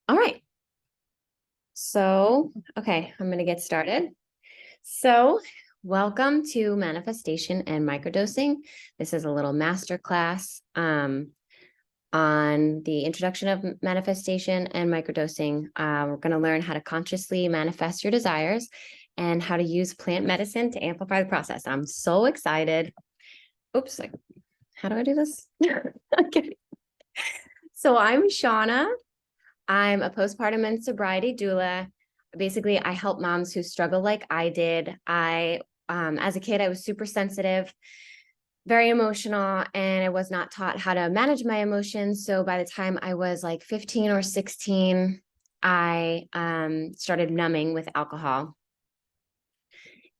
All right. So, okay, I'm going to get started. So, welcome to manifestation and microdosing. This is a little masterclass on the introduction of manifestation and microdosing. We're going to learn how to consciously manifest your desires and how to use plant medicine to amplify the process. I'm so excited. Oops, like, how do I do this? Okay. So, I'm Shauna. I'm a postpartum and sobriety doula. Basically, I help moms who struggle like I did. As a kid, I was super sensitive, very emotional, and I was not taught how to manage my emotions. So by the time I was like 15 or 16, I started numbing with alcohol.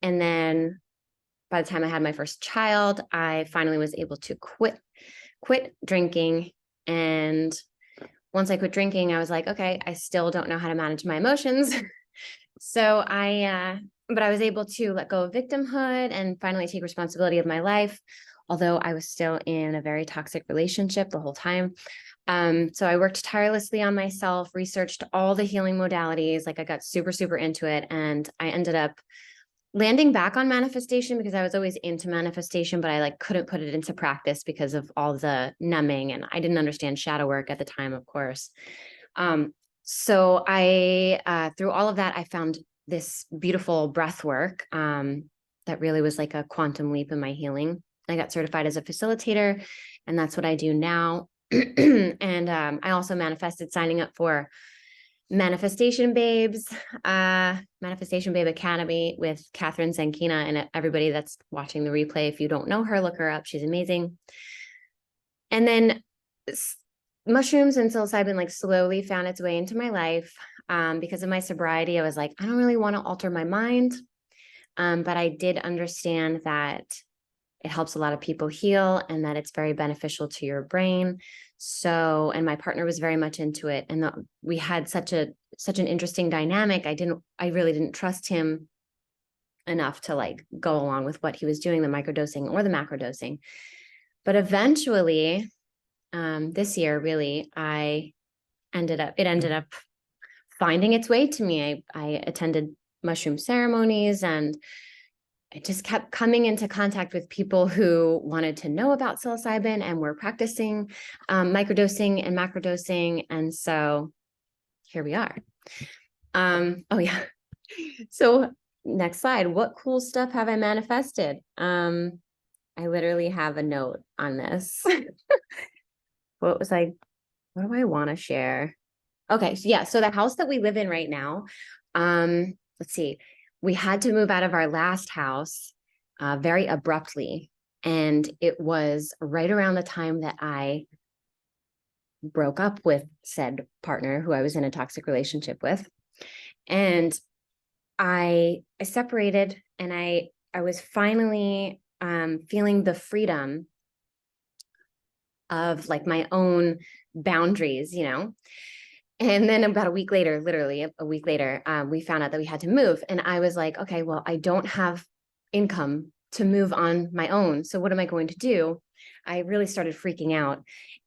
And then by the time I had my first child, I finally was able to quit drinking. And once I quit drinking, I was like, okay, I still don't know how to manage my emotions. So but I was able to let go of victimhood and finally take responsibility of my life, although I was still in a very toxic relationship the whole time. So I worked tirelessly on myself, researched all the healing modalities. Like I got super, super into it. And I ended up landing back on manifestation because I was always into manifestation, but I like couldn't put it into practice because of all the numbing. And I didn't understand shadow work at the time, of course. So I, through all of that, I found this beautiful breath work that really was like a quantum leap in my healing. I got certified as a facilitator, and that's what I do now. And I also manifested signing up for Manifestation Babes, Manifestation Babe Academy with Catherine Zankina. And everybody that's watching the replay, if you don't know her, look her up. She's amazing. And then mushrooms and psilocybin like slowly found its way into my life. Because of my sobriety, I was like, I don't really want to alter my mind. But I did understand that it helps a lot of people heal and that it's very beneficial to your brain. So, and my partner was very much into it. And we had such an interesting dynamic. I really didn't trust him enough to like go along with what he was doing, the microdosing or the macrodosing. But eventually, this year, really, it ended up finding its way to me. I attended mushroom ceremonies and I just kept coming into contact with people who wanted to know about psilocybin and were practicing microdosing and macrodosing. And so here we are. Oh yeah. So next slide. What cool stuff have I manifested? I literally have a note on this. What do I want to share? Okay. So yeah. So the house that we live in right now, let's see, we had to move out of our last house very abruptly. And it was right around the time that I broke up with said partner who I was in a toxic relationship with. And I separated and I was finally feeling the freedom of like my own boundaries, you know. And then about a week later, literally a week later, we found out that we had to move. And I was like, okay, well, I don't have income to move on my own. So what am I going to do? I really started freaking out.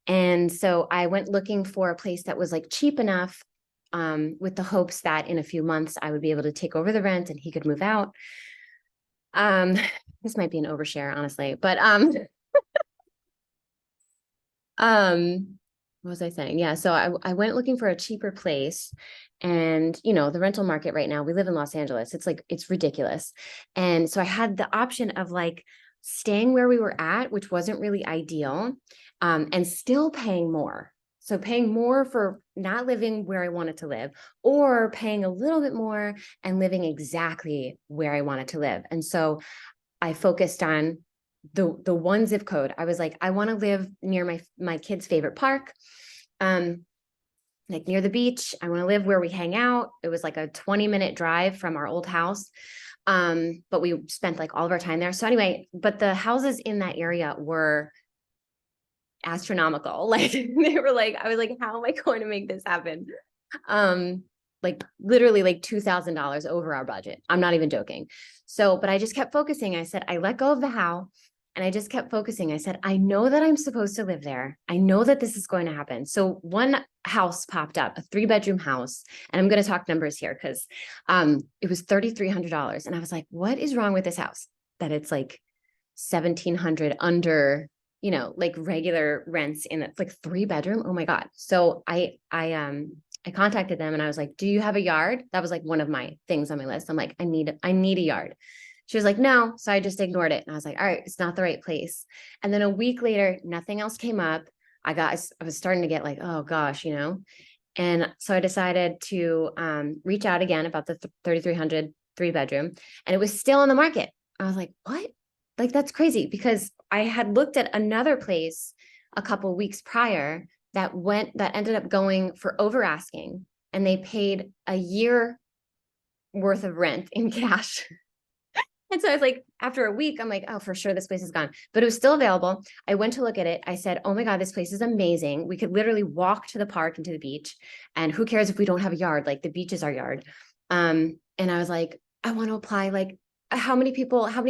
And so I went looking for a place that was like cheap enough with the hopes that in a few months I would be able to take over the rent and he could move out. This might be an overshare, honestly, but what was I saying? Yeah. So I went looking for a cheaper place and, you know, the rental market right now, we live in Los Angeles. It's like, it's ridiculous. And so I had the option of like staying where we were at, which wasn't really ideal, and still paying more. So paying more for not living where I wanted to live or paying a little bit more and living exactly where I wanted to live. And so I focused on the one zip code. I was like, I want to live near my kid's favorite park, like near the beach. I want to live where we hang out. It was like a 20-minute drive from our old house. But we spent like all of our time there. So anyway, but the houses in that area were astronomical. Like they were like, I was like, how am I going to make this happen? Like literally like $2,000 over our budget. I'm not even joking. So, but I just kept focusing. I said, I let go of the how And I just kept focusing. I said, I know that I'm supposed to live there. I know that this is going to happen. So one house popped up, a 3-bedroom house. And I'm going to talk numbers here because it was $3,300. And I was like, what is wrong with this house? That it's like 1,700 under, like regular rents in it's like 3-bedroom. Oh my God. So I contacted them and I was like, do you have a yard? That was like one of my things on my list. I'm like, I need a yard. She was like, no. So I just ignored it. And I was like, all right, it's not the right place. And then a week later, nothing else came up. I was starting to get like, oh gosh, And so I decided to reach out again about the 3,300 3-bedroom, and it was still on the market. I was like, what? Like, that's crazy, because I had looked at another place a couple weeks prior that ended up going for over asking, and they paid a year worth of rent in cash. And so I was like, after a week, I'm like, oh, for sure, this place is gone. But it was still available. I went to look at it. I said, oh my God, this place is amazing. We could literally walk to the park and to the beach. And who cares if we don't have a yard? Like, the beach is our yard. And I was like, I want to apply. Like, how many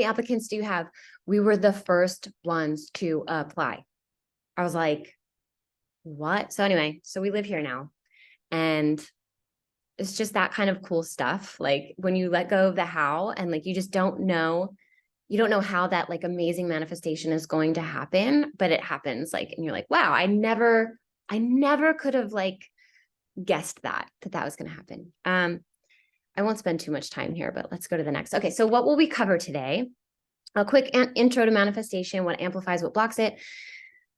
applicants do you have? We were the first ones to apply. I was like, what? So anyway, so we live here now. And it's just that kind of cool stuff. Like, when you let go of the how, and like, you don't know how that like amazing manifestation is going to happen, but it happens. Like, and you're like, wow, I never could have like guessed that was going to happen. I won't spend too much time here, but let's go to the next. Okay. So what will we cover today? A quick intro to manifestation, what amplifies, what blocks it.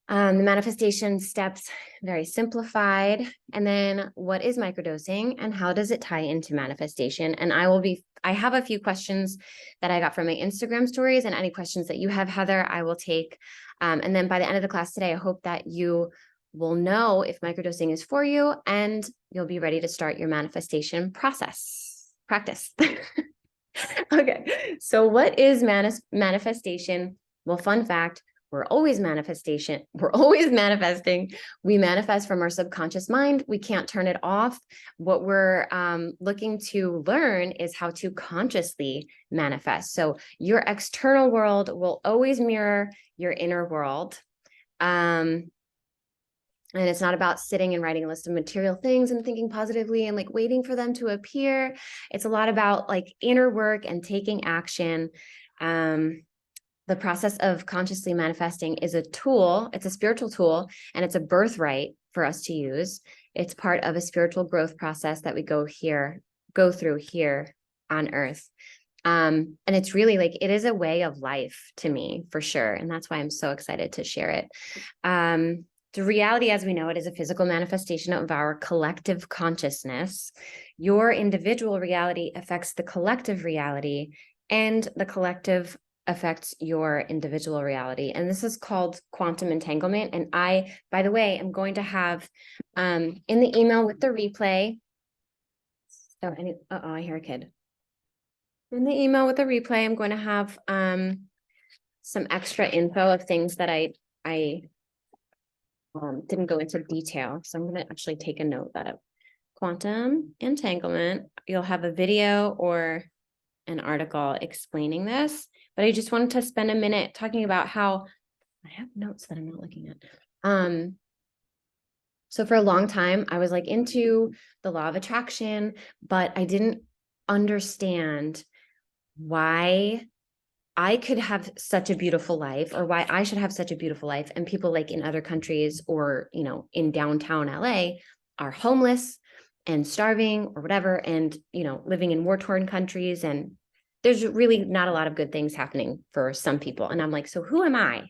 The manifestation steps, very simplified. And then what is microdosing and how does it tie into manifestation? And I have a few questions that I got from my Instagram stories, and any questions that you have, Heather, I will take. And then by the end of the class today, I hope that you will know if microdosing is for you and you'll be ready to start your manifestation practice. Okay. So what is manifestation? Well, fun fact, we're always manifesting. We manifest from our subconscious mind. We can't turn it off. What we're looking to learn is how to consciously manifest. So your external world will always mirror your inner world. And it's not about sitting and writing a list of material things and thinking positively and like waiting for them to appear. It's a lot about like inner work and taking action. The process of consciously manifesting is a tool. It's a spiritual tool, and it's a birthright for us to use. It's part of a spiritual growth process that we go through here on earth. And it's really like, it is a way of life to me, for sure. And that's why I'm so excited to share it. The reality as we know it is a physical manifestation of our collective consciousness. Your individual reality affects the collective reality, and the collective affects your individual reality. And this is called quantum entanglement. And I, by the way, am going to have in the email with the replay. So I hear a kid. In the email with the replay, I'm going to have some extra info of things that I didn't go into detail. So I'm going to actually take a note that quantum entanglement, you'll have a video or an article explaining this, but I just wanted to spend a minute talking about how I have notes that I'm not looking at. So for a long time, I was like into the law of attraction, but I didn't understand why I could have such a beautiful life, or why I should have such a beautiful life. And people like in other countries or, in downtown LA are homeless and starving or whatever, and, living in war-torn countries. And there's really not a lot of good things happening for some people. And I'm like, so who am I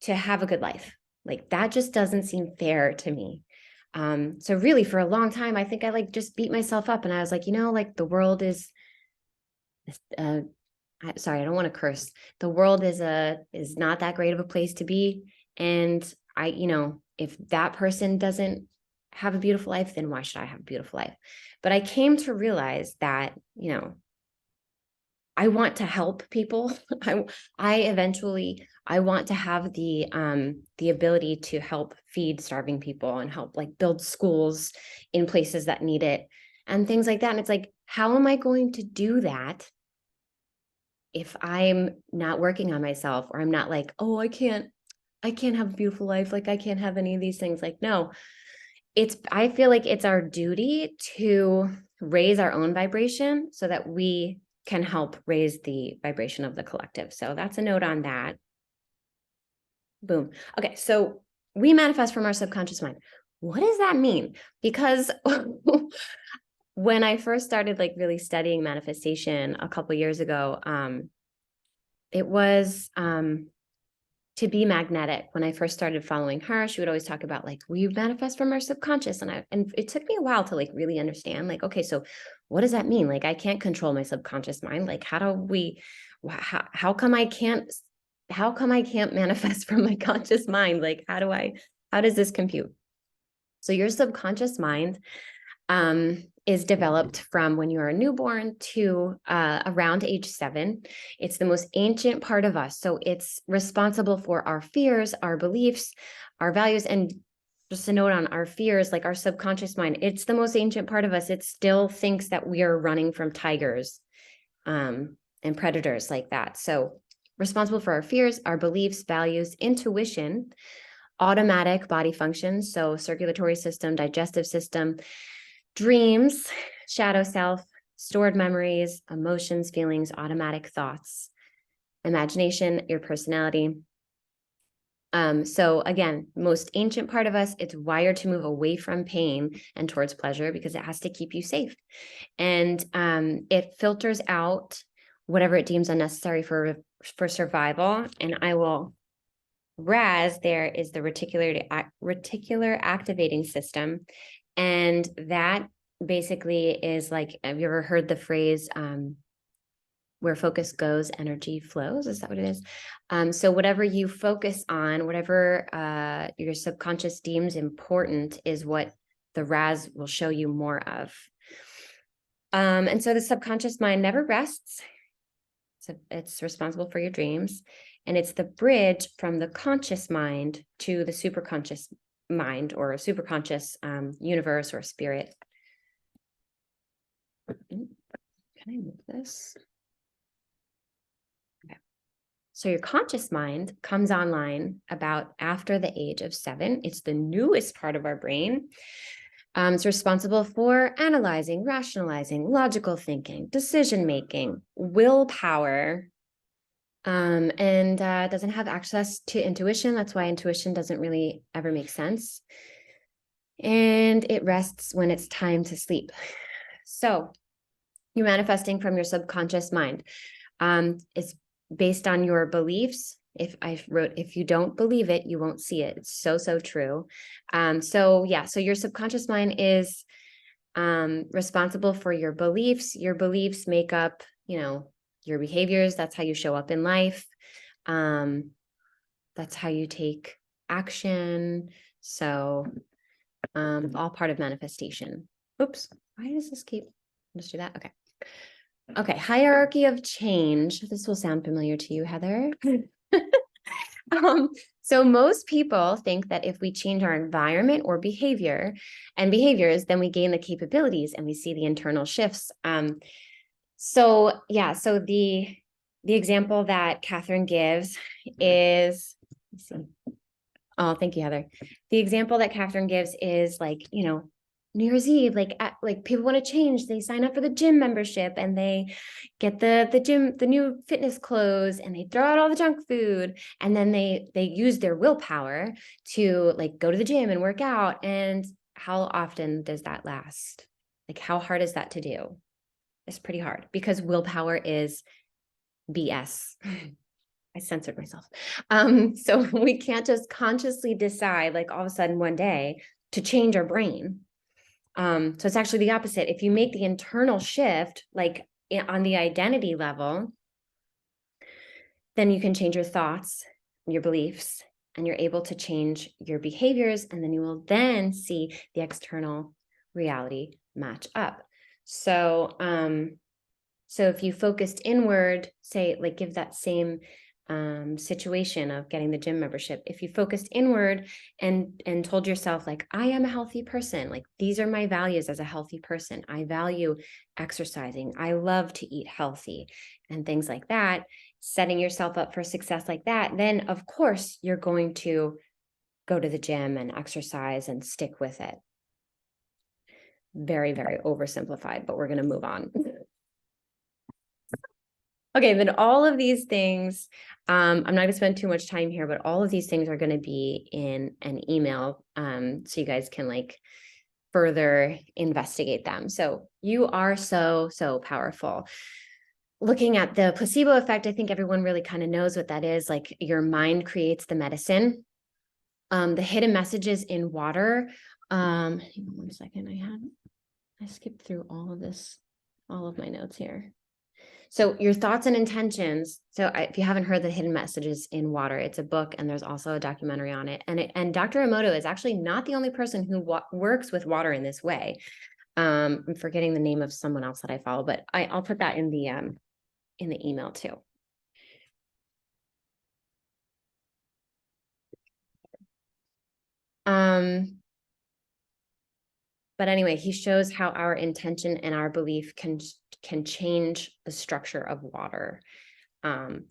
to have a good life? Like, that just doesn't seem fair to me. So really for a long time, I think I like just beat myself up, and I was like, like the world is, sorry, I don't want to curse. The world is not that great of a place to be. And if that person doesn't have a beautiful life, then why should I have a beautiful life? But I came to realize that, I want to help people. I want to have the ability to help feed starving people and help like build schools in places that need it and things like that. And it's like, how am I going to do that if I'm not working on myself, or I'm not like, oh, I can't have a beautiful life. Like I can't have any of these things. Like, no, I feel like it's our duty to raise our own vibration so that we can help raise the vibration of the collective. So that's a note on that. Boom. Okay. So we manifest from our subconscious mind. What does that mean? Because when I first started like really studying manifestation a couple years ago, it was to be magnetic. When I first started following her, she would always talk about like, we manifest from our subconscious. And it took me a while to like really understand, like, okay, so what does that mean? Like, I can't control my subconscious mind. Like, how come I can't manifest from my conscious mind? Like, how does this compute? So your subconscious mind is developed from when you are a newborn to around age 7. It's the most ancient part of us. So it's responsible for our fears, our beliefs, our values. And just a note on our fears, like our subconscious mind, it's the most ancient part of us. It still thinks that we are running from tigers and predators like that. So responsible for our fears, our beliefs, values, intuition, automatic body functions, so circulatory system, digestive system, dreams, shadow self, stored memories, emotions, feelings, automatic thoughts, imagination, your personality. So again, most ancient part of us, it's wired to move away from pain and towards pleasure because it has to keep you safe. And it filters out whatever it deems unnecessary for survival. And I will RAS there is the reticular activating system. And that basically is like, have you ever heard the phrase, where focus goes, energy flows? Is that what it is? So whatever you focus on, whatever your subconscious deems important is what the RAS will show you more of. And so the subconscious mind never rests. So it's responsible for your dreams. And it's the bridge from the conscious mind to the superconscious mind, or a superconscious universe or spirit. Can I move this? Okay. So your conscious mind comes online about after the age of 7. It's the newest part of our brain. It's responsible for analyzing, rationalizing, logical thinking, decision-making, willpower, and doesn't have access to intuition. That's why intuition doesn't really ever make sense. And it rests when it's time to sleep. So you're manifesting from your subconscious mind. It's based on your beliefs. If you don't believe it, you won't see it. It's so, so true. So your subconscious mind is responsible for your beliefs. Your beliefs make up, your behaviors. That's how you show up in life. That's how you take action. So all part of manifestation. Oops, why does this keep, let's do that. Okay, hierarchy of change. This will sound familiar to you, Heather. So most people think that if we change our environment or behaviors, then we gain the capabilities and we see the internal shifts. So the example that Catherine gives is, let's see. Oh, thank you, Heather. The example that Catherine gives is like, New Year's Eve, like people want to change. They sign up for the gym membership and they get the new fitness clothes and they throw out all the junk food. And then they use their willpower to like go to the gym and work out. And how often does that last? Like, how hard is that to do? It's pretty hard because willpower is BS. I censored myself. So we can't just consciously decide like all of a sudden one day to change our brain. So it's actually the opposite. If you make the internal shift, like on the identity level, then you can change your thoughts, your beliefs, and you're able to change your behaviors. And then you will then see the external reality match up. So, so if you focused inward, say like give that same situation of getting the gym membership, if you focused inward and told yourself, like, I am a healthy person, like these are my values as a healthy person, I value exercising, I love to eat healthy, and things like that, setting yourself up for success like that, then of course you're going to go to the gym and exercise and stick with it. Very, very oversimplified, but we're going to move on. Okay, then all of these things, I'm not going to spend too much time here, but all of these things are going to be in an email, so you guys can like further investigate them. So you are so, so powerful. Looking at the placebo effect, I think everyone really kind of knows what that is. Like your mind creates the medicine. The hidden messages in water. Hang on 1 second, I skipped through all of this, all of my notes here. So your thoughts and intentions. So if you haven't heard the hidden messages in water, it's a book and there's also a documentary on it. And Dr. Emoto is actually not the only person who works with water in this way. I'm forgetting the name of someone else that I follow, but I'll put that in the email too. But anyway, he shows how our intention and our belief can change the structure of water,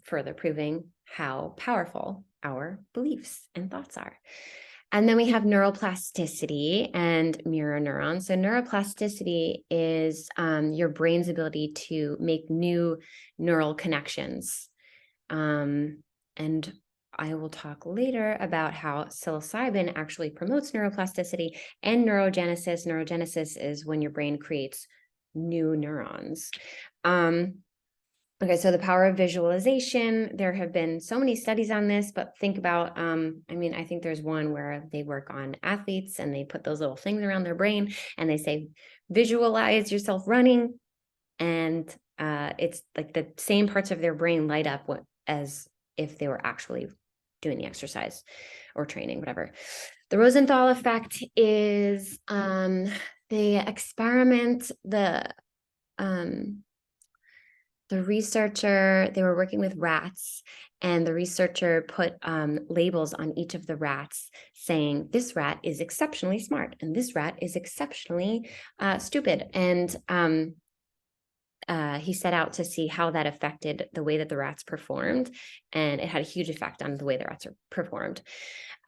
further proving how powerful our beliefs and thoughts are. And then we have neuroplasticity and mirror neurons. So neuroplasticity is your brain's ability to make new neural connections. And I will talk later about how psilocybin actually promotes neuroplasticity and neurogenesis. Neurogenesis is when your brain creates new neurons. Okay, so the power of visualization. There have been so many studies on this, but think about, I think there's one where they work on athletes and they put those little things around their brain and they say, visualize yourself running. And it's like the same parts of their brain light up as if they were actually doing the exercise or training, whatever. The Rosenthal effect is the experiment, the researcher, they were working with rats, and the researcher put labels on each of the rats saying, this rat is exceptionally smart, and this rat is exceptionally stupid. And he set out to see how that affected the way that the rats performed, and it had a huge effect on the way the rats are performed.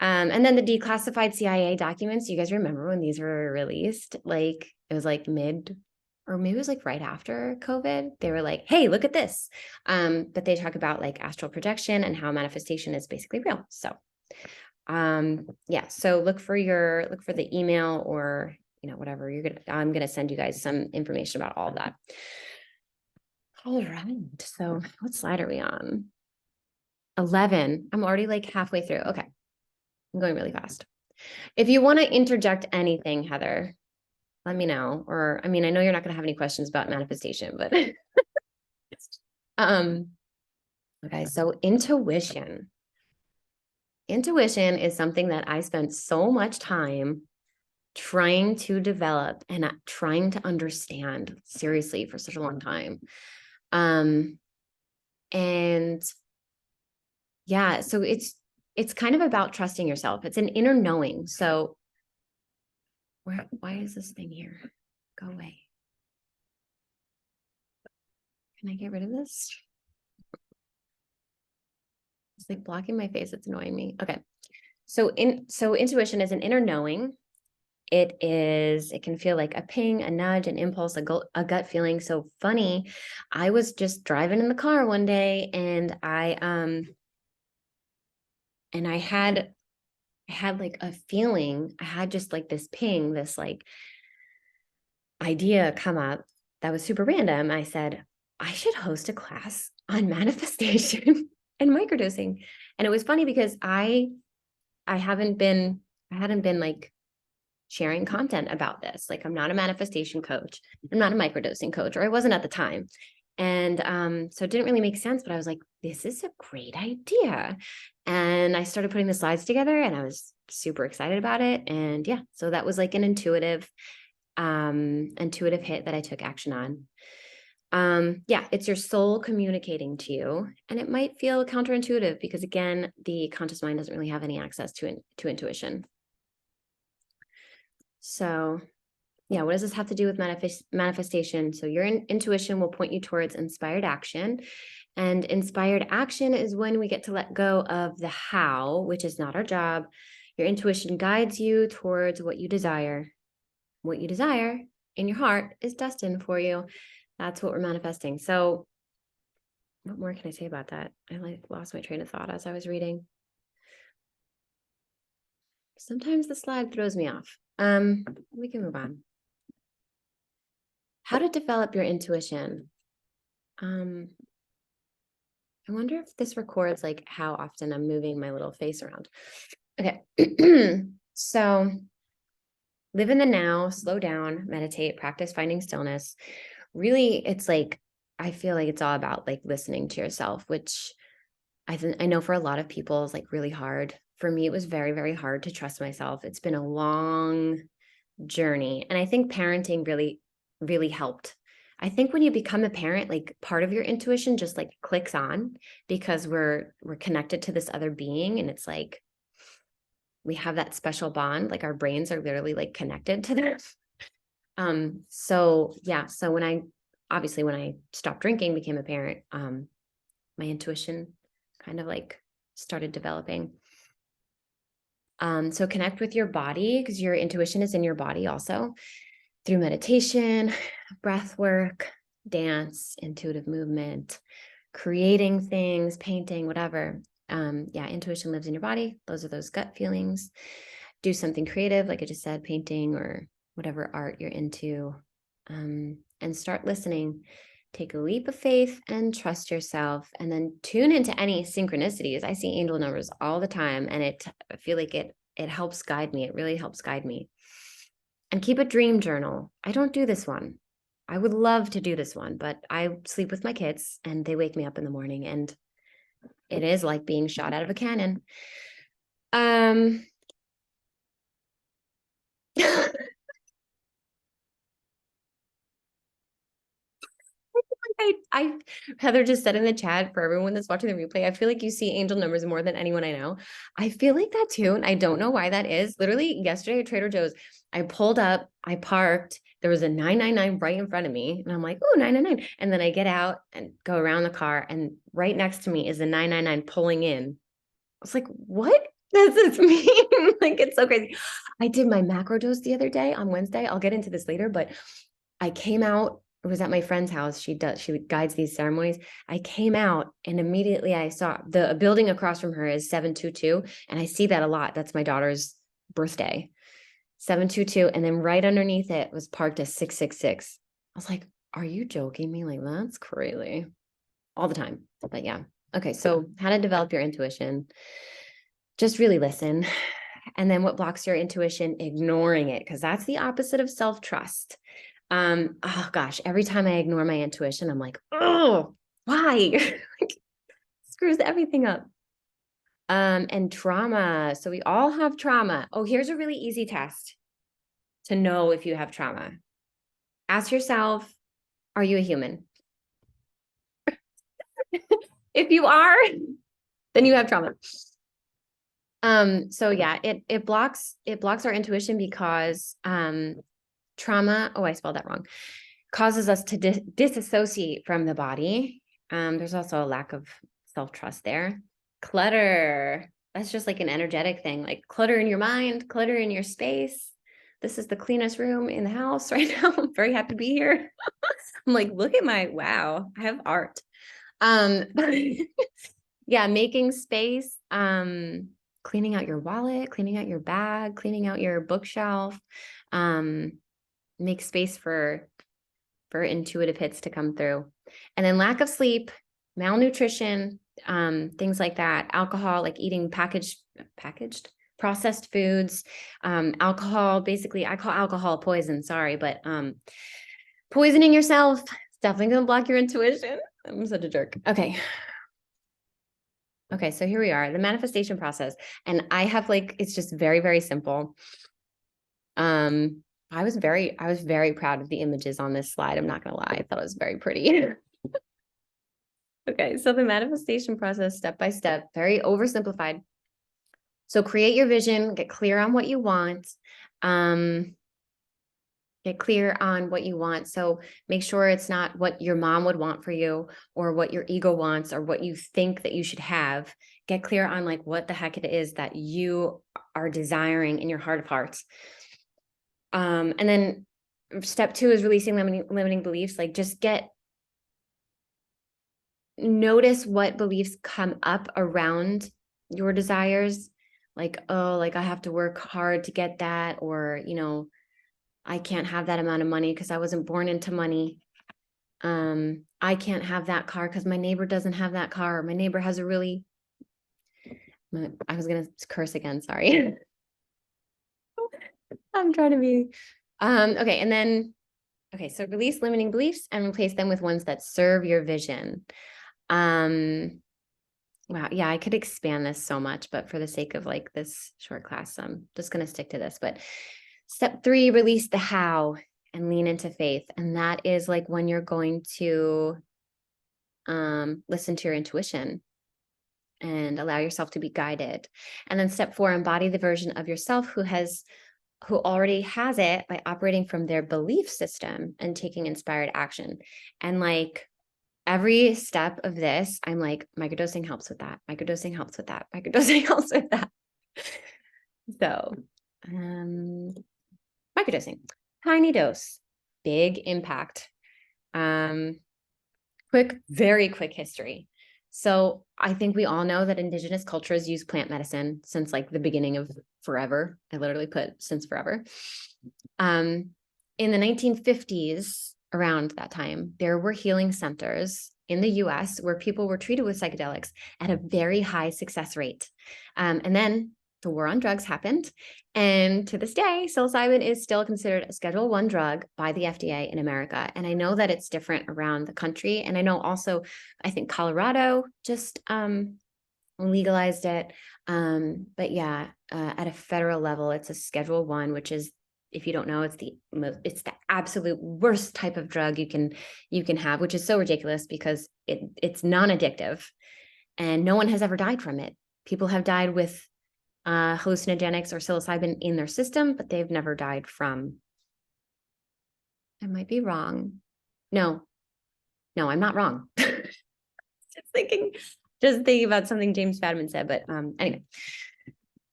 And then the declassified CIA documents, you guys remember when these were released? Like it was like mid, or maybe it was like right after COVID. They were like, hey, look at this. But they talk about like astral projection and how manifestation is basically real. So yeah, so look for the email, or whatever I'm gonna send you guys some information about all of that. All right, so what slide are we on? 11. I'm already like halfway through. Okay, I'm going really fast. If you want to interject anything, Heather, let me know. Or I know you're not going to have any questions about manifestation, but okay, so intuition. Intuition is something that I spent so much time trying to develop and trying to understand seriously for such a long time. And yeah, so it's kind of about trusting yourself. It's an inner knowing. So why is this thing here? Go away. Can I get rid of this? It's like blocking my face. It's annoying me. Okay. So intuition is an inner knowing. It can feel like a ping, a nudge, an impulse, a gut feeling. So funny. I was just driving in the car one day and I had like a feeling. I had just like this ping, this like idea come up that was super random. I said, I should host a class on manifestation and microdosing. And it was funny because I hadn't been like sharing content about this. Like I'm not a manifestation coach. I'm not a microdosing coach, or I wasn't at the time. And so it didn't really make sense, but I was like, this is a great idea. And I started putting the slides together and I was super excited about it. And yeah, so that was like an intuitive hit that I took action on. Yeah, it's your soul communicating to you, and it might feel counterintuitive because again, the conscious mind doesn't really have any access to intuition. So yeah, what does this have to do with manifestation? So your intuition will point you towards inspired action. And inspired action is when we get to let go of the how, which is not our job. Your intuition guides you towards what you desire. What you desire in your heart is destined for you. That's what we're manifesting. So what more can I say about that? I lost my train of thought as I was reading. Sometimes the slide throws me off. We can move on. How to develop your intuition. I wonder if this records like how often I'm moving my little face around. Okay. So live in the now, slow down, meditate, practice finding stillness. Really, it's like, I feel like it's all about like listening to yourself, which I know for a lot of people is like really hard. For me, it was very, very hard to trust myself. It's been a long journey. And I think parenting really, really helped. I think when you become a parent, like part of your intuition just like clicks on because we're connected to this other being. And it's like we have that special bond, like our brains are literally like connected to this. So yeah, so when I stopped drinking, became a parent, my intuition kind of like started developing. So connect with your body because your intuition is in your body also through meditation, breath work, dance, intuitive movement, creating things, painting, whatever. Yeah, intuition lives in your body. Those are those gut feelings. Do something creative, like I just said, painting or whatever art you're into, and start listening. Take a leap of faith and trust yourself, and then tune into any synchronicities. I see angel numbers all the time, and I feel like it helps guide me. It really helps guide me. And keep a dream journal. I don't do this one. I would love to do this one, but I sleep with my kids and they wake me up in the morning, and it is like being shot out of a cannon. I Heather just said in the chat for everyone that's watching the replay, I feel like you see angel numbers more than anyone I know. I feel like that too. And I don't know why that is. Literally yesterday at Trader Joe's, I pulled up, I parked, there was a 999 right in front of me. And I'm like, oh, 999. And then I get out and go around the car. And right next to me is the 999 pulling in. I was like, what does this mean? Like, it's so crazy. I did my macrodose the other day on Wednesday. I'll get into this later, but I came out. It was at my friend's house. She guides these ceremonies. I came out and immediately I saw the building across from her is 722. And I see that a lot. That's my daughter's birthday, 722. And then right underneath it was parked a 666. I was like, are you joking me? Like, that's crazy all the time. But yeah. Okay. So how to develop your intuition. Just really listen. And then what blocks your intuition? Ignoring it, because that's the opposite of self-trust. Oh gosh, every time I ignore my intuition, I'm like, oh, why? Screws everything up. And trauma. So we all have trauma. Oh, here's a really easy test to know if you have trauma. Ask yourself, are you a human? If you are, then you have trauma. So yeah, it blocks our intuition because trauma, oh, I spelled that wrong, causes us to disassociate from the body. There's also a lack of self-trust there. Clutter, that's just like an energetic thing, like clutter in your mind, clutter in your space. This is the cleanest room in the house right now. I'm very happy to be here. I'm like, look at my, wow, I have art. Yeah, making space, cleaning out your wallet, cleaning out your bag, cleaning out your bookshelf, make space for intuitive hits to come through. And then lack of sleep, malnutrition, things like that, alcohol, like eating packaged processed foods, alcohol, basically I call alcohol poison, sorry, but poisoning yourself is definitely going to block your intuition. I'm such a jerk. Okay, so here we are, the manifestation process. And I have like, it's just very, very simple. I was very proud of the images on this slide. I'm not gonna lie. I thought it was very pretty. Okay, so the manifestation process, step by step, very oversimplified. So create your vision, get clear on what you want. Get clear on what you want. So make sure it's not what your mom would want for you or what your ego wants or what you think that you should have. Get clear on like what the heck it is that you are desiring in your heart of hearts. And then step 2 is releasing limiting beliefs. Like just notice what beliefs come up around your desires. Like, oh, like I have to work hard to get that, or, I can't have that amount of money because I wasn't born into money. I can't have that car because my neighbor doesn't have that car. My neighbor has a really, I was going to curse again. Sorry. I'm trying to be, okay. And then, okay. So release limiting beliefs and replace them with ones that serve your vision. Wow. Yeah, I could expand this so much, but for the sake of like this short class, I'm just going to stick to this. But step 3, release the how and lean into faith. And that is like when you're going to listen to your intuition and allow yourself to be guided. And then step 4, embody the version of yourself who already has it by operating from their belief system and taking inspired action. And like every step of this, I'm like, microdosing helps with that. Microdosing helps with that. Microdosing helps with that. So, microdosing, tiny dose, big impact. Very quick history. So I think we all know that indigenous cultures use plant medicine since like the beginning of forever. I literally put since forever. In the 1950s, around that time, there were healing centers in the US where people were treated with psychedelics at a very high success rate. And then the war on drugs happened. And to this day, psilocybin is still considered a Schedule I drug by the FDA in America. And I know that it's different around the country. And I know also, I think Colorado just legalized it. But yeah, at a federal level, it's a Schedule I, which is, if you don't know, it's the absolute worst type of drug you can have, which is so ridiculous because it's non-addictive and no one has ever died from it. People have died with hallucinogenics or psilocybin in their system, but they've never died from, I might be wrong. No, I'm not wrong. just thinking about something James Fadman said, but anyway.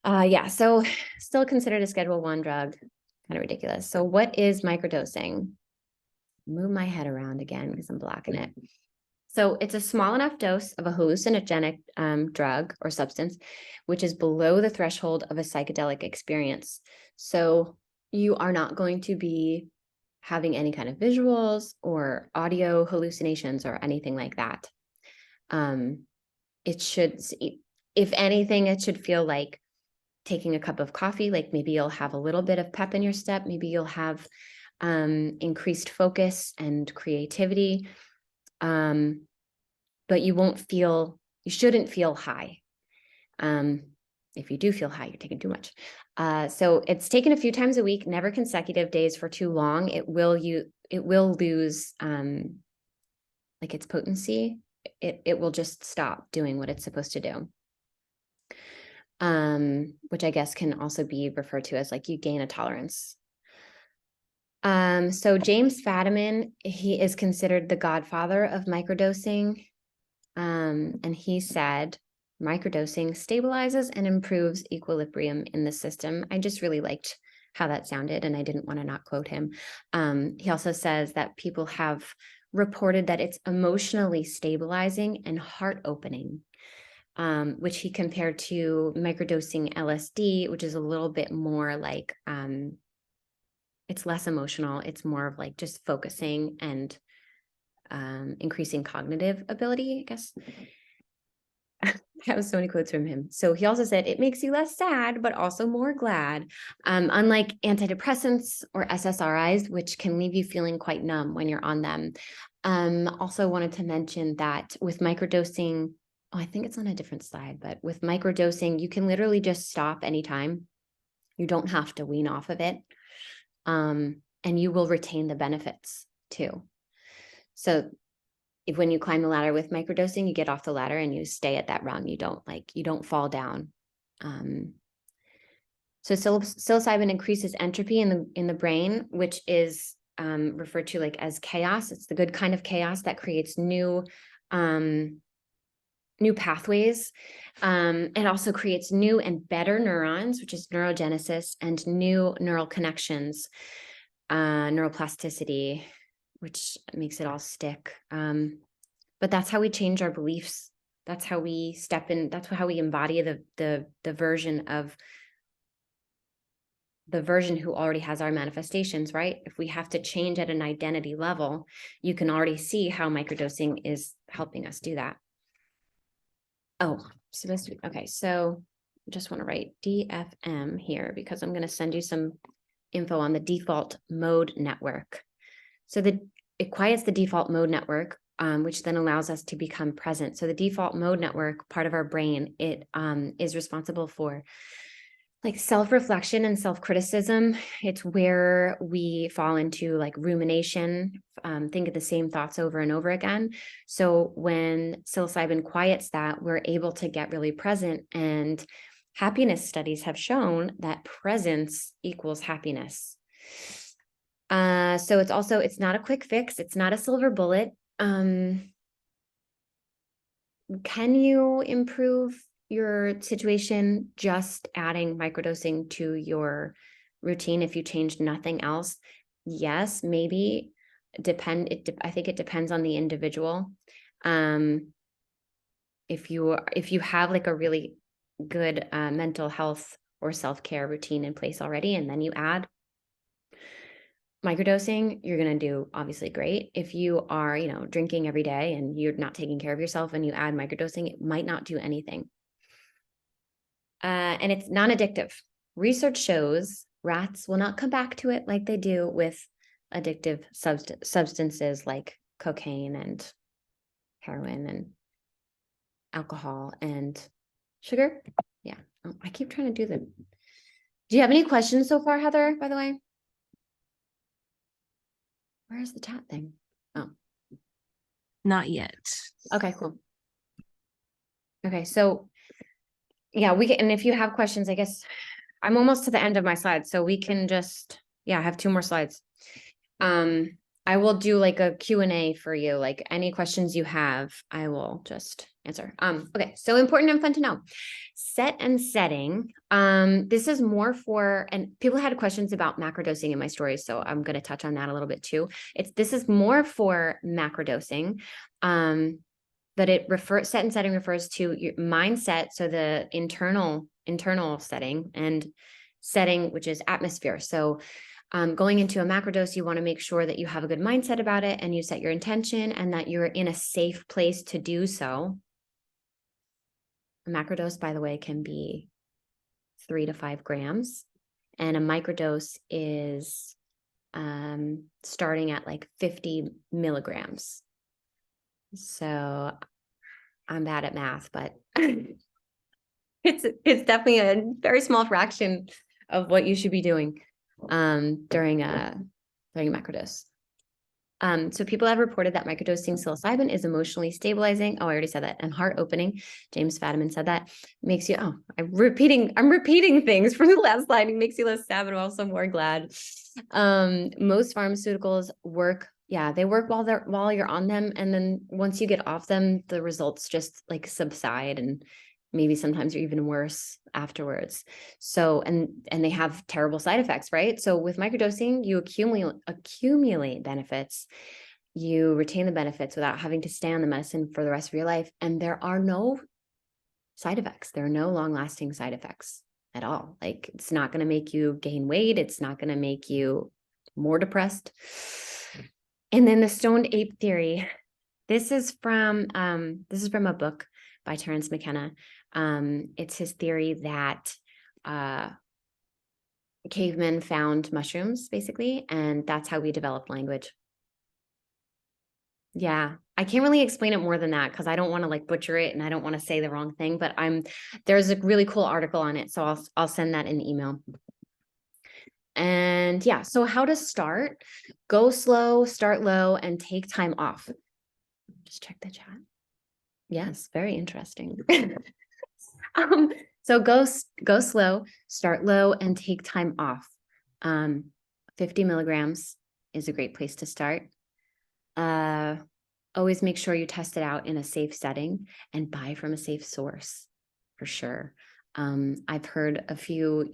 Yeah, so still considered a Schedule I drug, kind of ridiculous. So what is microdosing? Move my head around again because I'm blocking it. So it's a small enough dose of a hallucinogenic drug or substance, which is below the threshold of a psychedelic experience. So you are not going to be having any kind of visuals or audio hallucinations or anything like that. It should, if anything, it should feel like taking a cup of coffee. Like maybe you'll have a little bit of pep in your step. Maybe you'll have increased focus and creativity. But you shouldn't feel high. If you do feel high, you're taking too much. So it's taken a few times a week, never consecutive days for too long. It will lose like its potency. It will just stop doing what it's supposed to do. Which I guess can also be referred to as like you gain a tolerance. So James Fadman, he is considered the godfather of microdosing. And he said, microdosing stabilizes and improves equilibrium in the system. I just really liked how that sounded, and I didn't want to not quote him. He also says that people have reported that it's emotionally stabilizing and heart opening, which he compared to microdosing LSD, which is a little bit more like, it's less emotional. It's more of like just focusing and increasing cognitive ability, I guess. I have so many quotes from him. So he also said, it makes you less sad, but also more glad. Unlike antidepressants or SSRIs, which can leave you feeling quite numb when you're on them. Also wanted to mention that with microdosing, I think it's on a different slide, but with microdosing, you can literally just stop anytime. You don't have to wean off of it. and you will retain the benefits too. So when you climb the ladder with microdosing, you get off the ladder and you stay at that rung. You don't fall down. So psilocybin increases entropy in the brain, which is referred to like as chaos. It's the good kind of chaos that creates new pathways. It also creates new and better neurons, which is neurogenesis, and new neural connections, neuroplasticity, which makes it all stick. But that's how we change our beliefs. That's how we step in. That's how we embody the version of the version who already has our manifestations, right? If we have to change at an identity level, you can already see how microdosing is helping us do that. Oh, supposed to be, okay. So I just want to write DFM here because I'm going to send you some info on the default mode network. So it quiets the default mode network, which then allows us to become present. So the default mode network, part of our brain, it is responsible for like self-reflection and self-criticism. It's where we fall into like rumination, think of the same thoughts over and over again. So when psilocybin quiets that, we're able to get really present, and happiness studies have shown that presence equals happiness. So it's not a quick fix. It's not a silver bullet. Can you improve your situation just adding microdosing to your routine if you changed nothing else? Yes, maybe. I think it depends on the individual. If you have like a really good mental health or self-care routine in place already, and then you add microdosing, you're going to do obviously great. If you are, drinking every day and you're not taking care of yourself and you add microdosing, it might not do anything. And it's non-addictive. Research shows rats will not come back to it like they do with addictive substances like cocaine and heroin and alcohol and sugar. Yeah. Oh, I keep trying to do them. Do you have any questions so far, Heather, by the way? Where's the chat thing? Oh, not yet. Okay, cool. Okay, so yeah, we can, and if you have questions, I guess I'm almost to the end of my slides, so we can just, I have 2 more slides. I will do like a Q&A for you, like any questions you have, I will just answer. Okay, so important and fun to know. Set and setting. This is more for, and people had questions about macrodosing in my stories, so I'm going to touch on that a little bit too. This is more for macrodosing. But set and setting refers to your mindset, so the internal setting, and setting, which is atmosphere. So going into a macrodose, you want to make sure that you have a good mindset about it and you set your intention and that you're in a safe place to do so. A macrodose, by the way, can be 3 to 5 grams, and a microdose is starting at like 50 milligrams. So I'm bad at math, but it's definitely a very small fraction of what you should be doing during a macrodose. So people have reported that microdosing psilocybin is emotionally stabilizing. Oh, I already said that. And heart opening. James Fadiman said that makes you, I'm repeating things from the last slide. It makes you less sad, but I'm also more glad. Most pharmaceuticals work. Yeah, they work while you're on them. And then once you get off them, the results just like subside, and maybe sometimes you're even worse afterwards. So, and they have terrible side effects, right? So with microdosing, you accumulate benefits. You retain the benefits without having to stay on the medicine for the rest of your life. And there are no side effects. There are no long-lasting side effects at all. Like, it's not going to make you gain weight. It's not going to make you more depressed. And then the stoned ape theory. This is from a book by Terence McKenna. It's his theory that cavemen found mushrooms, basically, and that's how we developed language. Yeah, I can't really explain it more than that because I don't want to like butcher it and I don't want to say the wrong thing, but there's a really cool article on it, so I'll send that in email. And yeah, so how to start: go slow, start low, and take time off. Just check the chat. Yes, very interesting. So go slow, start low, and take time off. 50 milligrams is a great place to start. Always make sure you test it out in a safe setting and buy from a safe source for sure. I've heard a few,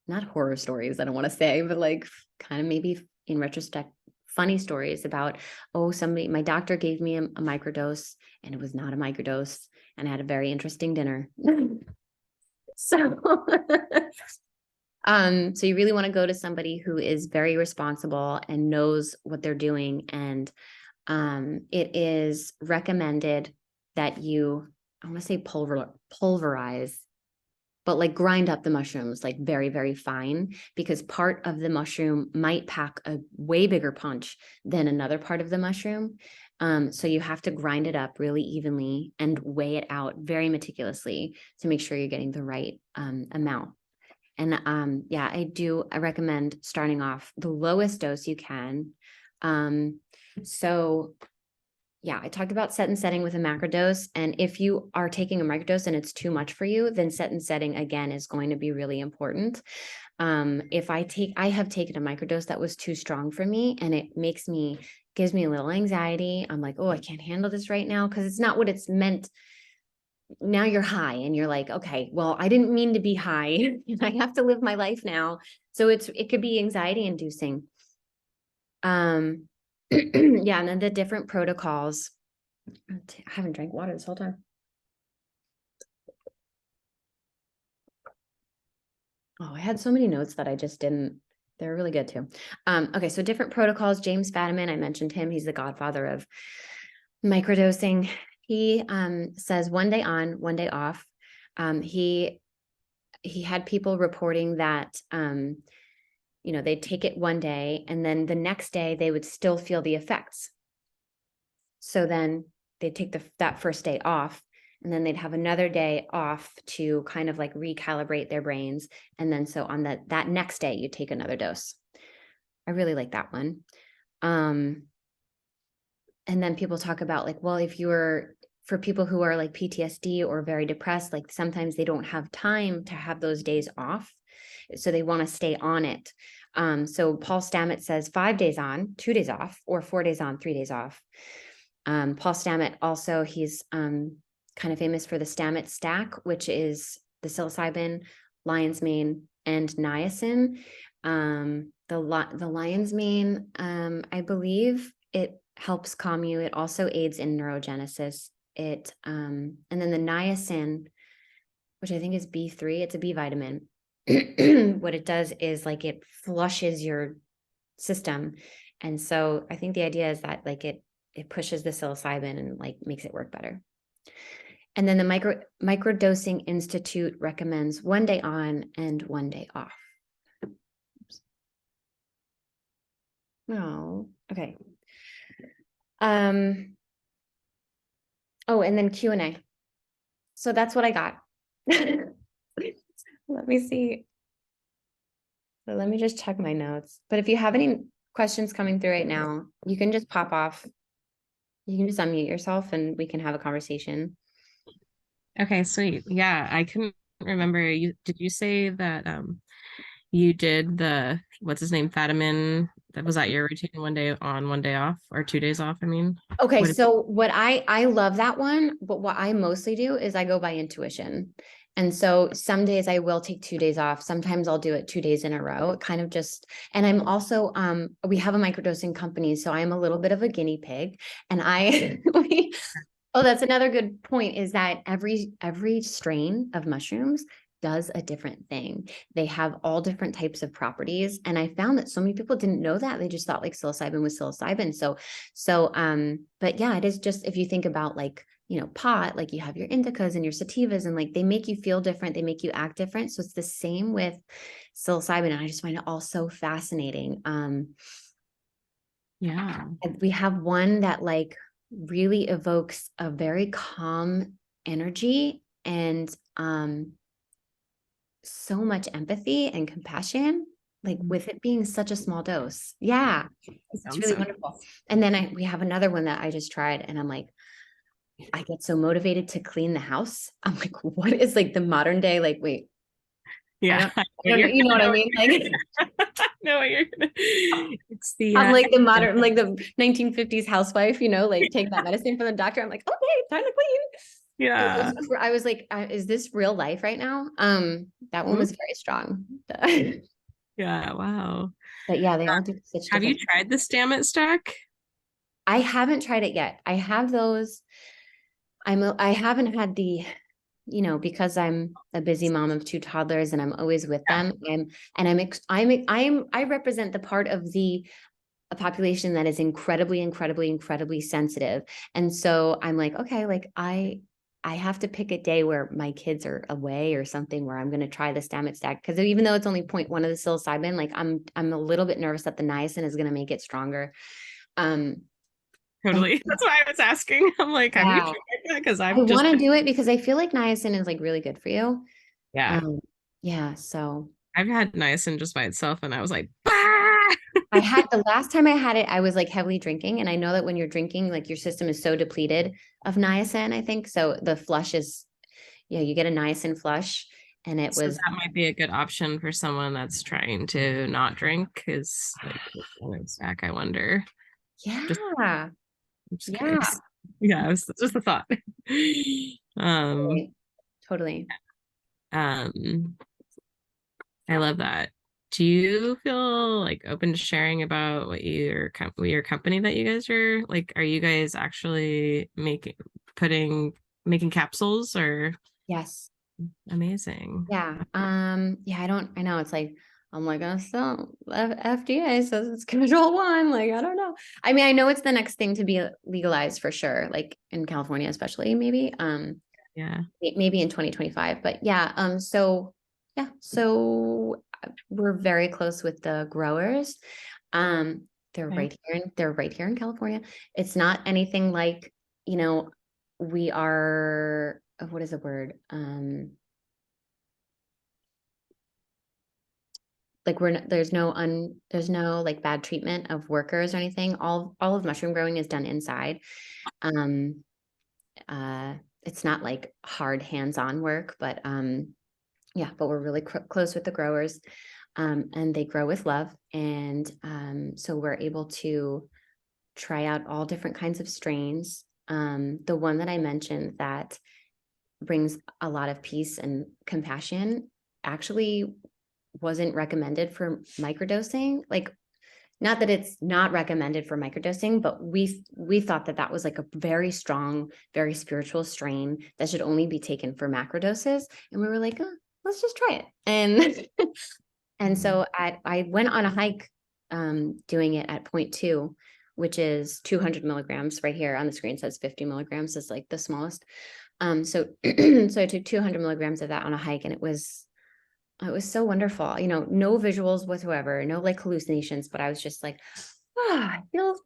not horror stories, I don't want to say, but like kind of maybe in retrospect, funny stories about, oh, my doctor gave me a microdose and it was not a microdose. And I had a very interesting dinner. So, so you really want to go to somebody who is very responsible and knows what they're doing. And it is recommended that you, I want to say pulverize, but like grind up the mushrooms like very, very fine, because part of the mushroom might pack a way bigger punch than another part of the mushroom. So you have to grind it up really evenly and weigh it out very meticulously to make sure you're getting the right amount. And yeah, I recommend starting off the lowest dose you can. So yeah, I talked about set and setting with a macrodose. And if you are taking a microdose and it's too much for you, then set and setting again is going to be really important. If I have taken a microdose that was too strong for me, and it gives me a little anxiety. I'm like, oh, I can't handle this right now, because it's not what it's meant. Now you're high and you're like, okay, well, I didn't mean to be high and I have to live my life now. So it could be anxiety inducing. Yeah, and then the different protocols. I haven't drank water this whole time. Oh, I had so many notes that I just didn't. They're really good too. Okay, so different protocols. James Fadiman, I mentioned him. He's the godfather of microdosing. He says 1 day on, 1 day off. He had people reporting that they'd take it 1 day and then the next day they would still feel the effects. So then they'd take that first day off, and then they'd have another day off to kind of like recalibrate their brains. And then so on that next day, you take another dose. I really like that one. And then people talk about like, well, for people who are like PTSD or very depressed, like sometimes they don't have time to have those days off. So they want to stay on it. So Paul Stamets says 5 days on, 2 days off, or 4 days on, 3 days off. Paul Stamets also, he's kind of famous for the Stamets stack, which is the psilocybin, lion's mane, and niacin. The lion's mane, I believe it helps calm you. It also aids in neurogenesis. And then the niacin, which I think is B3, it's a B vitamin. What it does is like it flushes your system. And so I think the idea is that like it pushes the psilocybin and like makes it work better. And then the Microdosing Institute recommends 1 day on and 1 day off. Oh, okay. Oh, and then Q&A. So that's what I got. Let me see. So let me just check my notes. But if you have any questions coming through right now, you can just pop off. You can just unmute yourself and we can have a conversation. Okay, sweet. Yeah, I couldn't remember. Did you say that you did the what's his name, Fadiman? That was that your routine, 1 day on, 1 day off, or 2 days off? I mean, Okay, what? so what I love that one, but what I mostly do is I go by intuition. And so some days I will take 2 days off. Sometimes I'll do it 2 days in a row. It kind of just, and I'm also, we have a microdosing company, so I'm a little bit of a guinea pig. And oh, that's another good point, is that every strain of mushrooms does a different thing. They have all different types of properties. And I found that so many people didn't know that. They just thought like psilocybin was psilocybin. But yeah, it is just, if you think about like, pot, like you have your indicas and your sativas, and like they make you feel different, they make you act different. So it's the same with psilocybin. And I just find it all so fascinating. Yeah. We have one that like really evokes a very calm energy, and so much empathy and compassion, like with it being such a small dose. Yeah, That it's sounds really so wonderful. And then we have another one that I just tried, and I'm like, I get so motivated to clean the house. I'm like, what is like the modern day? Like, wait, I yeah. don't, I don't know. You know what I mean? Like, I know what you're gonna. It's the I'm like the modern, like the 1950s housewife, like take that medicine from the doctor. I'm like, okay, time to clean. yeah. I was like, is this real life right now? That one Mhm. was very strong. Yeah. Wow. But yeah, they all do such Have you different. tried the Stammet stack? I haven't tried it yet. I have those. I haven't had because I'm a busy mom of two toddlers and I'm always with Yeah, them. I represent the part of the a population that is incredibly, incredibly, incredibly sensitive. And so I'm like, okay, like I have to pick a day where my kids are away or something where I'm going to try the Stammet stack. Because even though it's only point one of the psilocybin, like I'm a little bit nervous that the niacin is going to make it stronger. Um, and totally. That's why I was asking. I'm like, have you yeah, tried that? Because I I've just want to do it because I feel like niacin is like really good for you. yeah, Um, yeah, so I've had niacin just by itself, and I was like, bah! I had the last time I had it, I was like heavily drinking. And I know that when you're drinking, like your system is so depleted of niacin, I think. So the flush is, yeah, you get a niacin flush. And it So was, that might be a good option for someone that's trying to not drink. Is like the stack. I wonder. Just, yeah, I'm just yeah, curious. Yeah, it was just a thought. um, totally. Totally. um, I love that. Do you feel like open to sharing about what your company that you guys are like? Are you guys actually putting making capsules or Yes. amazing? Yeah. Yeah, I know it's like, I'm like, so FDA says it's Schedule 1. Like, I don't know. I mean, I know it's the next thing to be legalized for sure, like in California, especially maybe. Yeah. Maybe in 2025. But yeah, we're very close with the growers. Okay. They're right here in California. It's not anything like, you know, we are what is the word? Like there's no like bad treatment of workers or anything. All of mushroom growing is done inside. Um uh it's not like hard hands-on work, but yeah, but we're really close with the growers, and they grow with love. And so we're able to try out all different kinds of strains. The one that I mentioned that brings a lot of peace and compassion actually wasn't recommended for microdosing. Like, not that it's not recommended for microdosing, but we thought that that was like a very strong, very spiritual strain that should only be taken for macrodoses. And we were like, oh, let's just try it. And and so I went on a hike, doing it at point two, which is 200 milligrams. Right here on the screen says 50 milligrams is like the smallest. So so I took 200 milligrams of that on a hike, and it was so wonderful. No visuals whatsoever, no like hallucinations, but I was just like, I feel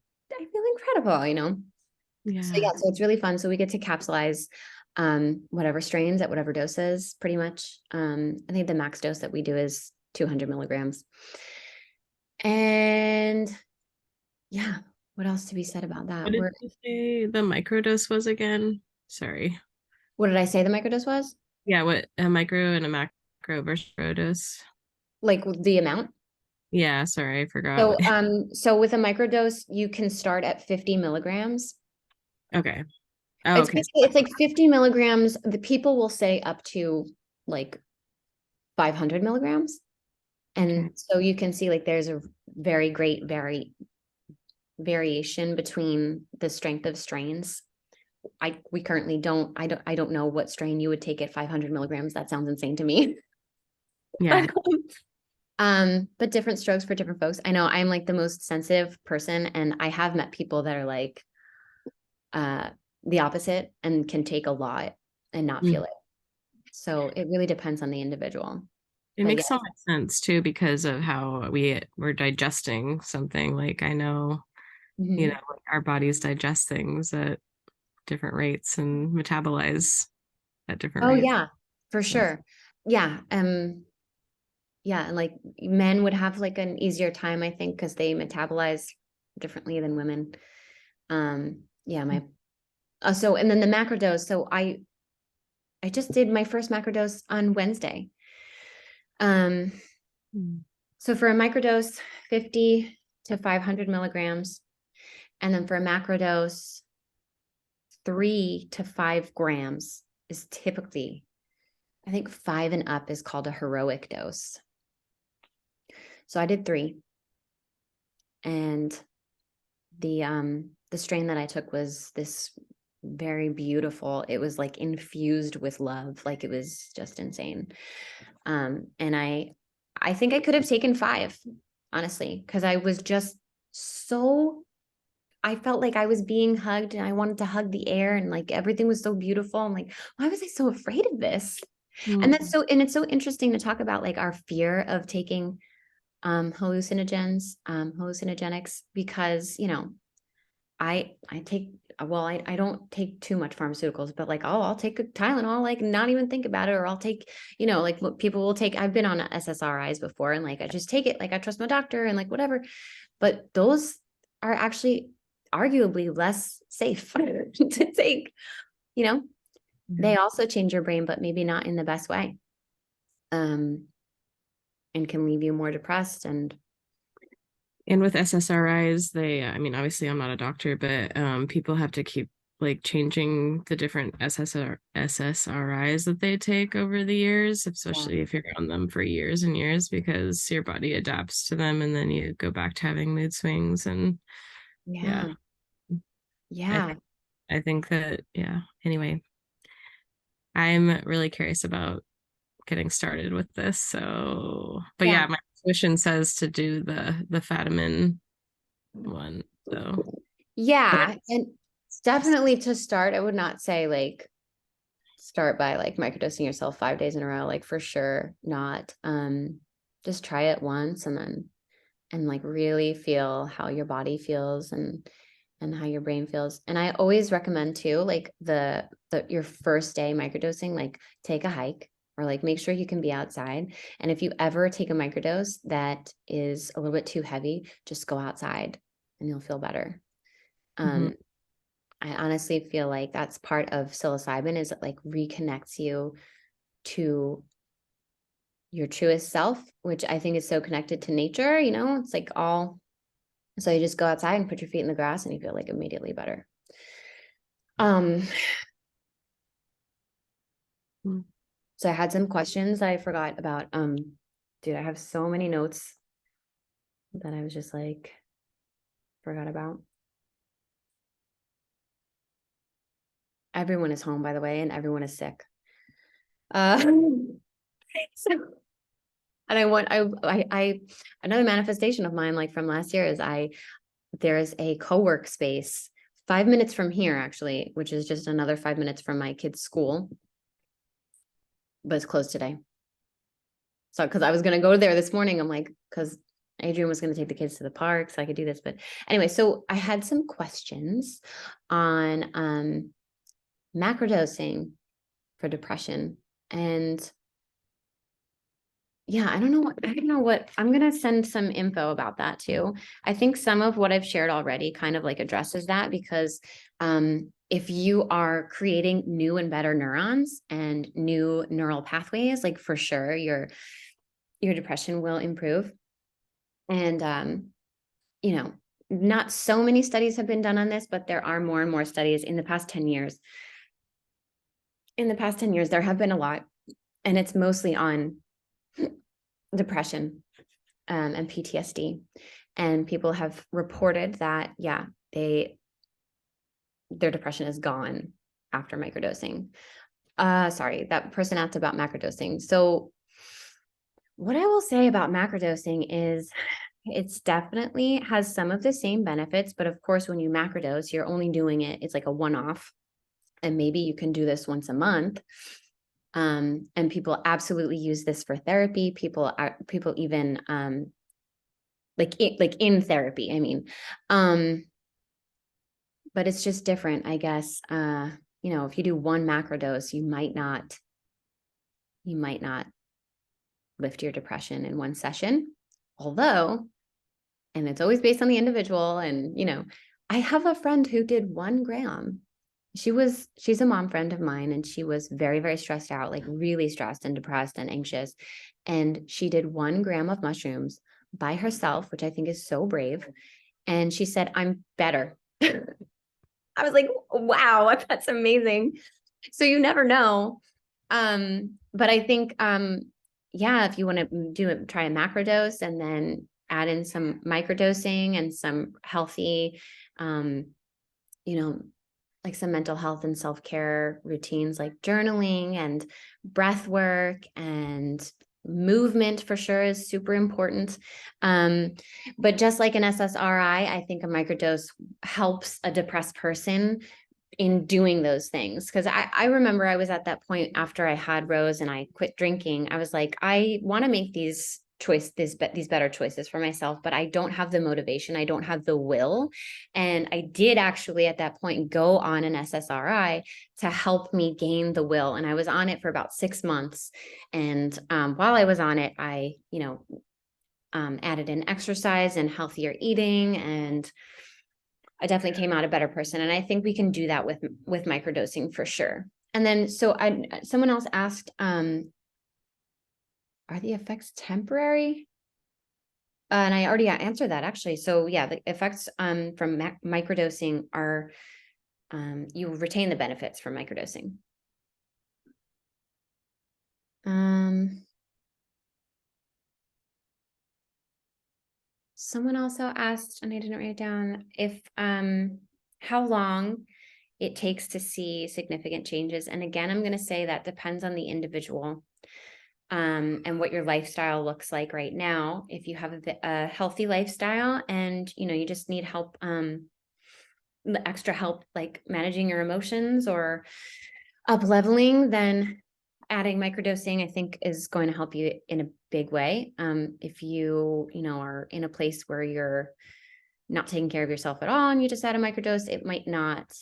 incredible. So Yeah. yeah, so it's really fun. So we get to capsulize whatever strains at whatever doses, pretty much. I think the max dose that we do is 200 milligrams. And yeah, what else to be said about What that? did you say the microdose was again? Sorry. What did I say the microdose was? Yeah, what a micro and a macro versus microdose. Like the amount? Yeah, sorry, I forgot what. So with a microdose, you can start at 50 milligrams. Okay. Oh, It's okay. basically, it's like 50 milligrams. The people will say up to like 500 milligrams. Okay. And so you can see like there's a very great variation between the strength of strains. We currently I don't know what strain you would take at 500 milligrams. That sounds insane to me. Yeah. But but different strokes for different folks. I know I'm like the most sensitive person, and I have met people that are like uh the opposite and can take a lot and not feel Mm. it. So it really depends on the individual. It But yeah. makes so much sense too because of how we're digesting something. Like I know, Mhm. like our bodies digest things at different rates and metabolize at different Oh rates. yeah, for So sure. Yeah. yeah, and like men would have like an easier time, I think, because they metabolize differently than women. Yeah, so and then the macrodose. So I just did my first macrodose on Wednesday. Um, Mm. so for a microdose, 50 to 500 milligrams, and then for a macrodose, 3 to 5 grams is typically, I think 5 and up is called a heroic dose. So I did 3, and the strain that I took was this very beautiful. It was like infused with love, like it was just insane. And I think I could have taken 5, honestly, because I was just so, I felt like I was being hugged and I wanted to hug the air and like everything was so beautiful. I'm like, why was I so afraid of this? And Mm. that's so, and it's so interesting to talk about like our fear of taking hallucinogenics, because I take, well, I don't take too much pharmaceuticals, but like, oh, I'll take a Tylenol, like not even think about it. Or I'll take, like what people will take. I've been on SSRIs before, and like I just take it, like I trust my doctor and like whatever. But those are actually arguably less safe to take, you know. Yeah. They also change your brain, but maybe not in the best way. Um, and can leave you more depressed. And And with SSRIs, I mean, obviously I'm not a doctor, but people have to keep like changing the different SSRIs that they take over the years, yeah, especially if you're on them for years and years, because your body adapts to them and then you go back to having mood swings. And yeah, yeah, I yeah, think I think that, yeah. Anyway, I'm really curious about getting started with this. So, but yeah. yeah, my tuition says to do the Fatamin one. So, but Yeah, and definitely to start, I would not say like start by like microdosing yourself 5 days in a row, like for sure not. Just try it once and like really feel how your body feels and how your brain feels. And I always recommend too, like the your first day microdosing, like take a hike or like make sure you can be outside. And if you ever take a microdose that is a little bit too heavy, just go outside and you'll feel better. Mhm. Um, I honestly feel like that's part of psilocybin, is it like reconnects you to your truest self, which I think is so connected to nature, it's like all, so you just go outside and put your feet in the grass and you feel like immediately better. Um, Mm. so I had some questions that I forgot about. Dude, I have so many notes that I was just like forgot about. Everyone is home, by the way, and everyone is sick. Uh, so and I want I another manifestation of mine, like from last year, is there's a co-work space 5 minutes from here, actually, which is just another 5 minutes from my kid's school, but it's closed today. So because I was gonna go there this morning, I'm like, because Adrian was gonna take the kids to the park, so I could do this. But anyway, so I had some questions on macrodosing for depression. And yeah, I don't know what I'm gonna send some info about that too. I think some of what I've shared already kind of like addresses that, because if you are creating new and better neurons and new neural pathways, like for sure your depression will improve. And not so many studies have been done on this, but there are more and more studies in the past 10 years. In the past 10 years, there have been a lot, and it's mostly on depression and PTSD. And people have reported that, yeah, their depression is gone after microdosing. Sorry, that person asked about macrodosing. So what I will say about macrodosing is it's definitely has some of the same benefits, but of course, when you macrodose, you're only doing it, it's like a one-off. And maybe you can do this once a month. And people absolutely use this for therapy. People even like in therapy, I mean. But it's just different, I guess. If you do one macrodose, you might not lift your depression in one session. Although, and it's always based on the individual. And, I have a friend who did 1 gram. She's a mom friend of mine, and she was very, very stressed out, like really stressed and depressed and anxious. And she did 1 gram of mushrooms by herself, which I think is so brave. And she said, I'm better. I was like, wow, that's amazing. So you never know. But I think, yeah, if you want to try a macrodose and then add in some microdosing and some healthy, you know, like some mental health and self-care routines like journaling and breath work and movement for sure is super important. But just like an SSRI, I think a microdose helps a depressed person in doing those things. Because I remember I was at that point after I had Rose and I quit drinking. I was like, I want to make these better choices for myself, but I don't have the motivation. I don't have the will. And I did actually at that point go on an SSRI to help me gain the will. And I was on it for about 6 months. And while I was on it, I, added in exercise and healthier eating, and I definitely came out a better person. And I think we can do that with microdosing for sure. And then, someone else asked, are the effects temporary? And I already answered that actually. So yeah, the effects from microdosing are, you retain the benefits from microdosing. Someone also asked, and I didn't write it down, if how long it takes to see significant changes. And again, I'm going to say that depends on the individual. And what your lifestyle looks like right now. If you have a healthy lifestyle and you just need help, the extra help like managing your emotions or up leveling, then adding microdosing I think is going to help you in a big way. If you are in a place where you're not taking care of yourself at all and you just add a microdose, it might not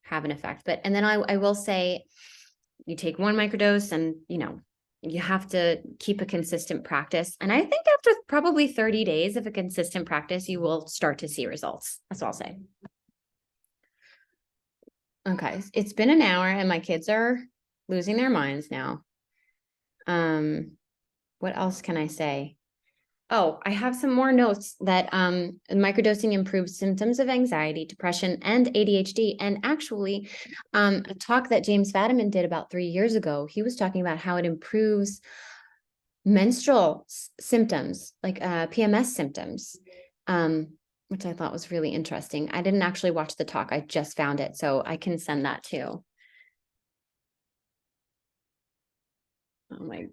have an effect. But and then I will say, you take one microdose and you have to keep a consistent practice. And I think after probably 30 days of a consistent practice, you will start to see results. That's all I'll say. Okay, it's been an hour and my kids are losing their minds now. What else can I say? Oh, I have some more notes that microdosing improves symptoms of anxiety, depression, and ADHD. And actually, a talk that James Fadiman did about 3 years ago, he was talking about how it improves menstrual symptoms, like PMS symptoms, which I thought was really interesting. I didn't actually watch the talk. I just found it, so I can send that too. Oh my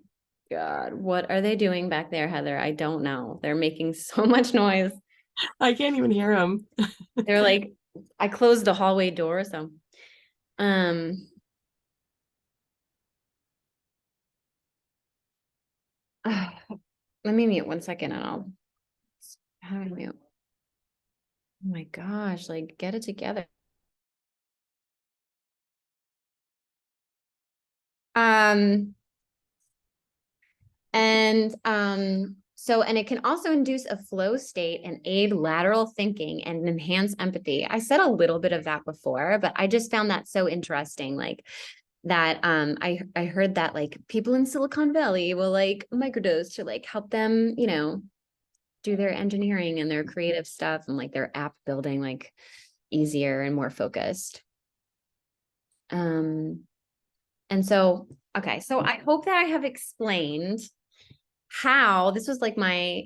God, what are they doing back there, Heather? I don't know. They're making so much noise. I can't even hear them. They're like, I closed the hallway door, so let me mute 1 second and I'll how do I mute? Oh my gosh, like get it together. And it can also induce a flow state and aid lateral thinking and enhance empathy. I said a little bit of that before, but I just found that so interesting. Like that, I heard that like people in Silicon Valley will like microdose to like help them, do their engineering and their creative stuff and like their app building like easier and more focused. And so, okay, so I hope that I have explained how this was like my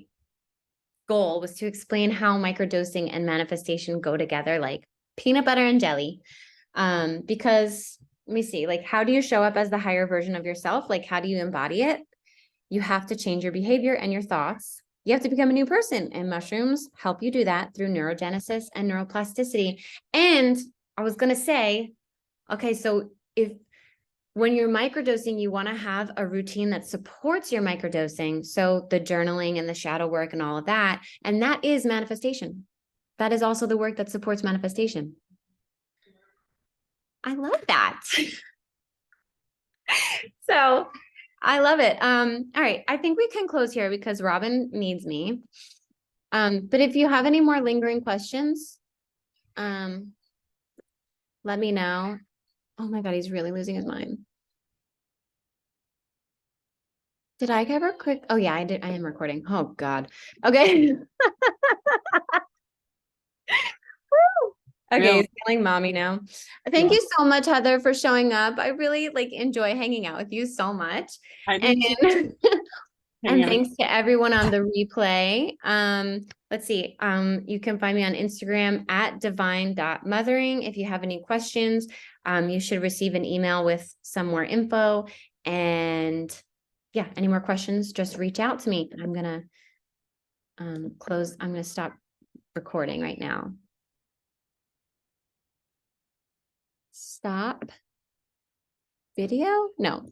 goal was to explain how microdosing and manifestation go together like peanut butter and jelly. Because let me see, like, how do you show up as the higher version of yourself? Like, how do you embody it? You have to change your behavior and your thoughts. You have to become a new person, and mushrooms help you do that through neurogenesis and neuroplasticity. And I was going to say, okay, so when you're microdosing, you want to have a routine that supports your microdosing. So the journaling and the shadow work and all of that. And that is manifestation. That is also the work that supports manifestation. I love that. So I love it. All right. I think we can close here because Robin needs me. But if you have any more lingering questions, let me know. Oh my God, he's really losing his mind. Did I ever quick? Oh yeah, I did. I am recording. Oh God. Okay. Okay, Real. he's feeling mommy now. Thank Yeah. you so much, Heather, for showing up. I really like enjoy hanging out with you so much. I And do too. Hanging and out with thanks to everyone on the replay. Let's see. You can find me on Instagram at divine.mothering. If you have any questions, you should receive an email with some more info. And yeah, any more questions, just reach out to me. I'm gonna I'm gonna stop recording right now. Stop video? No.